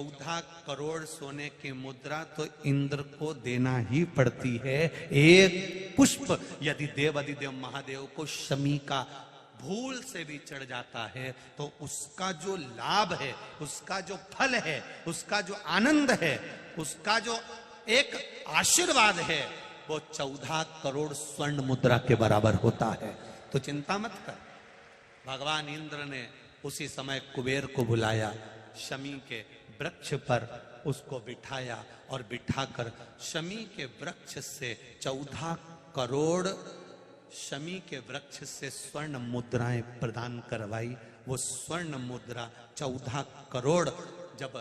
14 करोड़ सोने की मुद्रा तो इंद्र को देना ही पड़ती है। एक पुष्प यदि देवाधिदेव महादेव को शमी का भूल से भी चढ़ जाता है तो उसका जो लाभ है, उसका जो फल है, उसका जो आनंद है, उसका जो एक आशीर्वाद है, वो 14 करोड़ स्वर्ण मुद्रा के बराबर होता है। तो चिंता मत कर। भगवान इंद्र ने उसी समय कुबेर को बुलाया, शमी के वृक्ष पर उसको बिठाया और बिठाकर शमी के वृक्ष से 14 करोड़ शमी के वृक्ष से स्वर्ण मुद्राएं प्रदान करवाई। वो स्वर्ण मुद्रा 14 करोड़ जब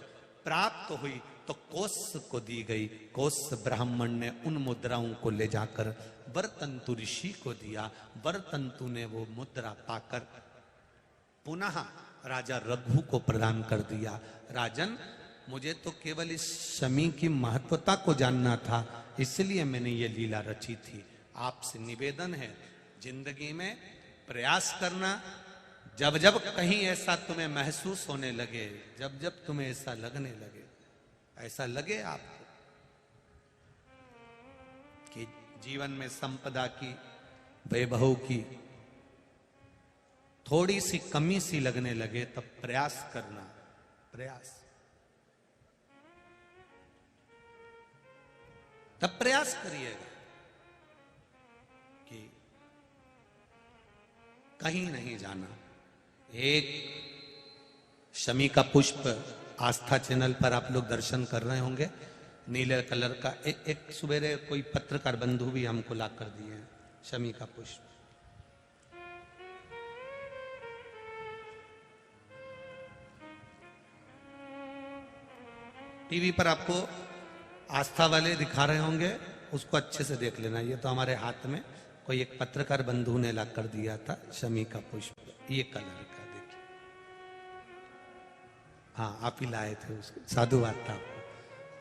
प्राप्त हुई तो कोस को दी गई। कोस ब्राह्मण ने उन मुद्राओं को ले जाकर वरतंतु ऋषि को दिया। वरतंतु ने वो मुद्रा पाकर पुनः राजा रघु को प्रदान कर दिया। राजन, मुझे तो केवल इस शमी की महत्वता को जानना था, इसलिए मैंने ये लीला रची थी। आपसे निवेदन है, जिंदगी में प्रयास करना। जब जब कहीं ऐसा तुम्हें महसूस होने लगे, जब जब तुम्हें ऐसा लगने लगे, ऐसा लगे आपको कि जीवन में संपदा की, वैभव की थोड़ी सी कमी सी लगने लगे, तब प्रयास करना। तब प्रयास करिएगा कि कहीं नहीं जाना। एक शमी का पुष्प आस्था चैनल पर आप लोग दर्शन कर रहे होंगे, नीले कलर का एक सुबेरे कोई पत्रकार बंधु भी हमको ला कर दिए हैं शमी का पुष्प। टीवी पर आपको आस्था वाले दिखा रहे होंगे, उसको अच्छे से देख लेना। ये तो हमारे हाथ में कोई एक पत्रकार बंधु ने ला कर दिया था शमी का पुष्प, ये कलर का। देखिए, हाँ आप ही लाए थे उसको, साधुवाद था आपको।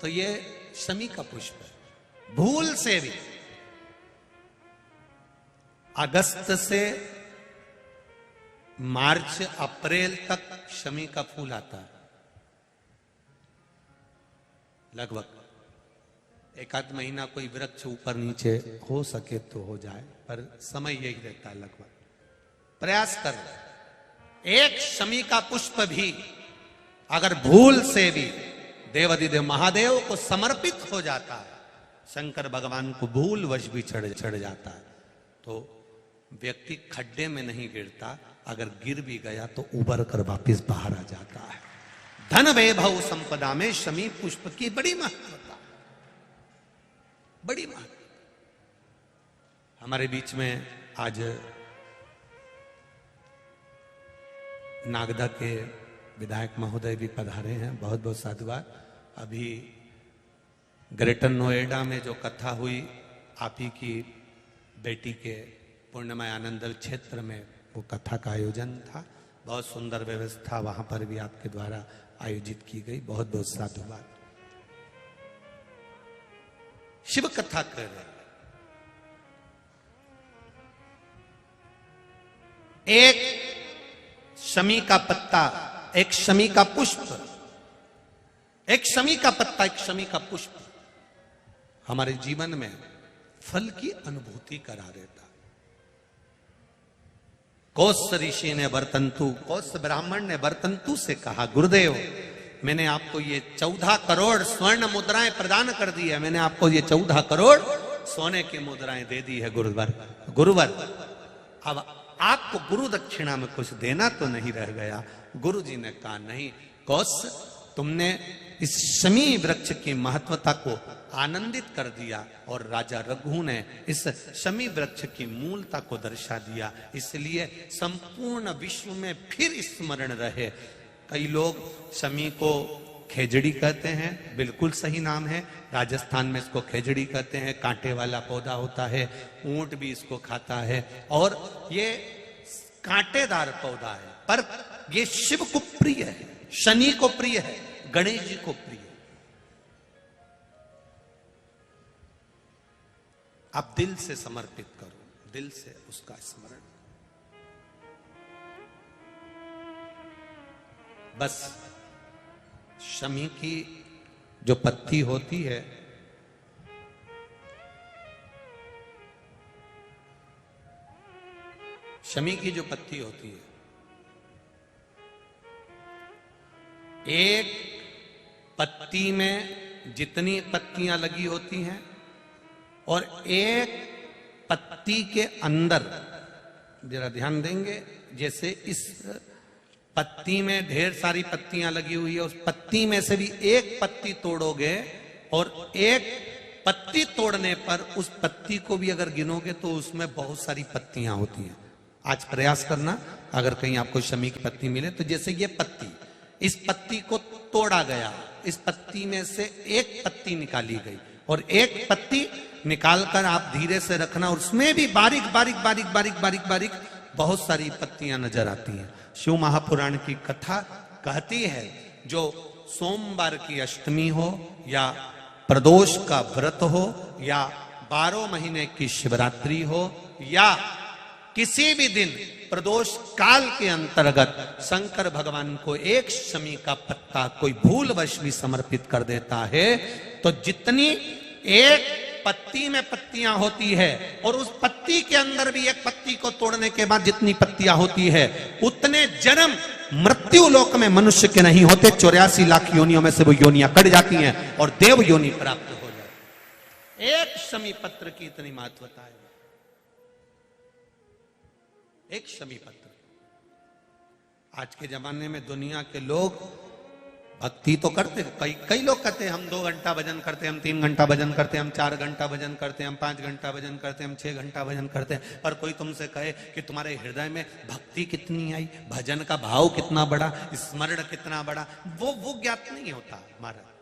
तो ये शमी का पुष्प है। भूल से भी अगस्त से मार्च अप्रैल तक शमी का फूल आता है। लगभग एक आध महीना कोई वृक्ष ऊपर नीचे हो सके तो हो जाए, पर समय यही रहता है लगभग। प्रयास कर, एक शमी का पुष्प भी अगर भूल से भी देवाधिदेव महादेव को समर्पित हो जाता है, शंकर भगवान को भूल वश भी चढ़ जाता है, तो व्यक्ति खड्डे में नहीं गिरता, अगर गिर भी गया तो उबर कर वापिस बाहर आ जाता है। धन वैभव संपदा में शमी पुष्प की बड़ी महत्वता, बड़ी महत्वता। हमारे बीच में आज नागदा के विधायक महोदय भी पधारे हैं, बहुत बहुत साधुवाद। अभी ग्रेटर नोएडा में जो कथा हुई, आप ही की बेटी के पूर्णमय आनंदल क्षेत्र में वो कथा का आयोजन था। बहुत सुंदर व्यवस्था वहां पर भी आपके द्वारा आयोजित की गई, बहुत बहुत साधुवाद। शिव कथा कर रहे, एक शमी का पत्ता, एक शमी का पुष्प, एक शमी का पत्ता, एक शमी का पुष्प हमारे जीवन में फल की अनुभूति करा देता। कौस ऋषि ने वर्तंतु, कौस ब्राह्मण ने वर्तंतु से कहा, गुरुदेव मैंने आपको ये 14 करोड़ स्वर्ण मुद्राएं प्रदान कर दी है, मैंने आपको ये 14 करोड़ सोने की मुद्राएं दे दी है गुरुवर। अब आपको गुरु दक्षिणा में कुछ देना तो नहीं रह गया। गुरु जी ने कहा, नहीं कौस, तुमने इस शमी वृक्ष की महत्वता को आनंदित कर दिया और राजा रघु ने इस शमी वृक्ष की मूलता को दर्शा दिया, इसलिए संपूर्ण विश्व में फिर स्मरण रहे। कई लोग शमी को खेजड़ी कहते हैं, बिल्कुल सही नाम है। राजस्थान में इसको खेजड़ी कहते हैं, कांटे वाला पौधा होता है, ऊंट भी इसको खाता है और ये कांटेदार पौधा है, पर ये शिव को प्रिय है, शनि को प्रिय है, गणेश जी को प्रिय है। आप दिल से समर्पित करो, दिल से उसका स्मरण। बस शमी की जो पत्ती होती है, शमी की जो पत्ती होती है, एक पत्ती में जितनी पत्तियां लगी होती हैं और एक पत्ती के अंदर, जरा ध्यान देंगे, जैसे इस पत्ती में ढेर सारी पत्तियां लगी हुई है, उस पत्ती में से भी एक पत्ती तोड़ोगे और एक पत्ती तोड़ने पर उस पत्ती को भी अगर गिनोगे तो उसमें बहुत सारी पत्तियां होती हैं। आज प्रयास करना, अगर कहीं आपको शमी की पत्ती मिले तो जैसे ये पत्ती, इस पत्ती को तोड़ा गया, इस पत्ती में से एक पत्ती निकाली गई और एक पत्ती निकालकर आप धीरे से रखना, और उसमें भी बारीक बारीक बारीक बारीक बारीक बारीक बहुत सारी पत्तियां नजर आती हैं। शिव महापुराण की कथा कहती है, जो सोमवार की अष्टमी हो या प्रदोष का व्रत हो या 12 महीने की शिवरात्रि हो या किसी भी दिन प्रदोष काल के अंतर्गत शंकर भगवान को एक शमी का पत्ता कोई भूलवश भी समर्पित कर देता है, तो जितनी एक पत्ती में पत्तियां होती है और उस पत्ती के अंदर भी एक पत्ती को तोड़ने के बाद जितनी पत्तियां होती है, उतने जन्म मृत्यु लोक में मनुष्य के नहीं होते। 84 लाख योनियों में से वो योनियां कट जाती हैं और देव योनि प्राप्त हो जाती है। एक शमी पत्र की इतनी महत्वता है, एक शमी पत्र। आज के जमाने में दुनिया के लोग भक्ति तो करते, कई लोग कहते हैं हम 2 घंटा भजन करते हैं, हम 3 घंटा भजन करते हैं, हम 4 घंटा भजन करते हैं, हम 5 घंटा भजन करते हैं, हम 6 घंटा भजन करते हैं। पर कोई तुमसे कहे कि तुम्हारे हृदय में भक्ति कितनी आई, भजन का भाव कितना बड़ा, स्मरण कितना बड़ा, वो ज्ञात नहीं होता महाराज।